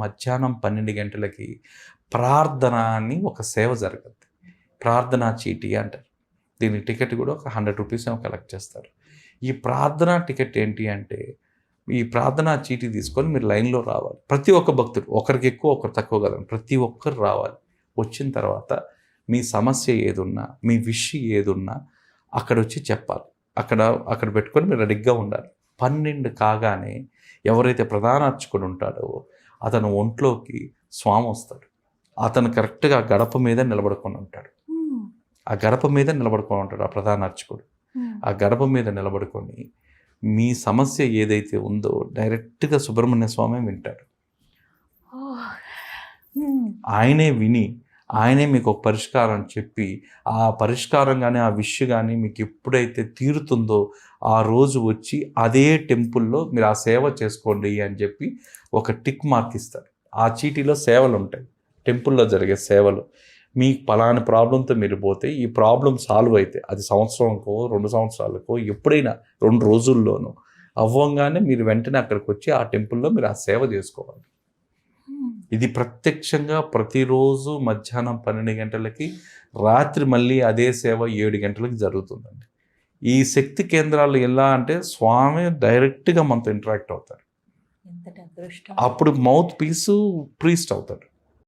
మధ్యాహ్నం 12 గంటలకి ప్రార్థన అని ఒక సేవ జరుగుద్ది. ప్రార్థనా చీటీ అంటారు. దీని టికెట్ కూడా ఒక 100 రూపీస్ ఏమో కలెక్ట్ చేస్తారు. ఈ ప్రార్థనా టికెట్ ఏంటి అంటే, ఈ ప్రార్థనా చీటీ తీసుకొని మీరు లైన్లో రావాలి. ప్రతి ఒక్క భక్తుడు, ఒకరికి ఎక్కువ ఒకరు తక్కువ కదండి, ప్రతి ఒక్కరు రావాలి. వచ్చిన తర్వాత మీ సమస్య ఏదున్నా, మీ విష్ ఏదున్నా అక్కడ వచ్చి చెప్పాలి. అక్కడ పెట్టుకొని మీరు రెడీగా ఉండాలి. 12 కాగానే ఎవరైతే ప్రధాన అర్చకుడు ఉంటాడో అతను ఒంట్లోకి స్వామి వస్తాడు. అతను కరెక్ట్గా గడప మీద నిలబడుకొని ఉంటాడు. ఆ గడప మీద నిలబడుకొని ఉంటాడు ఆ ప్రధాన అర్చకుడు. ఆ గడప మీద నిలబడుకొని మీ సమస్య ఏదైతే ఉందో డైరెక్ట్గా సుబ్రహ్మణ్య స్వామి వింటాడు. ఆయనే విని ఆయనే మీకు ఒక పరిష్కారం చెప్పి, ఆ పరిష్కారం కానీ ఆ విషయం కానీ మీకు ఎప్పుడైతే తీరుతుందో ఆ రోజు వచ్చి అదే టెంపుల్లో మీరు ఆ సేవ చేసుకోండి అని చెప్పి ఒక టిక్ మార్క్ ఇస్తారు. ఆ చీటీలో సేవలు ఉంటాయి, టెంపుల్లో జరిగే సేవలు. మీకు పలాని ప్రాబ్లంతో మీరు పోతే ఈ ప్రాబ్లం సాల్వ్ అయితే అది సంవత్సరంకో 2 సంవత్సరాలకో ఎప్పుడైనా 2 రోజుల్లోనూ అవ్వంగానే మీరు వెంటనే అక్కడికి వచ్చి ఆ టెంపుల్లో మీరు ఆ సేవ చేసుకోవాలి. ఇది ప్రత్యక్షంగా ప్రతిరోజు మధ్యాహ్నం 12 గంటలకి, రాత్రి మళ్ళీ అదే సేవ 7 గంటలకి జరుగుతుందండి. ఈ శక్తి కేంద్రాలు ఎలా అంటే స్వామి డైరెక్ట్గా మనతో ఇంటరాక్ట్ అవుతారు. అప్పుడు మౌత్ పీసు ప్రీస్ట్ అవుతాడు.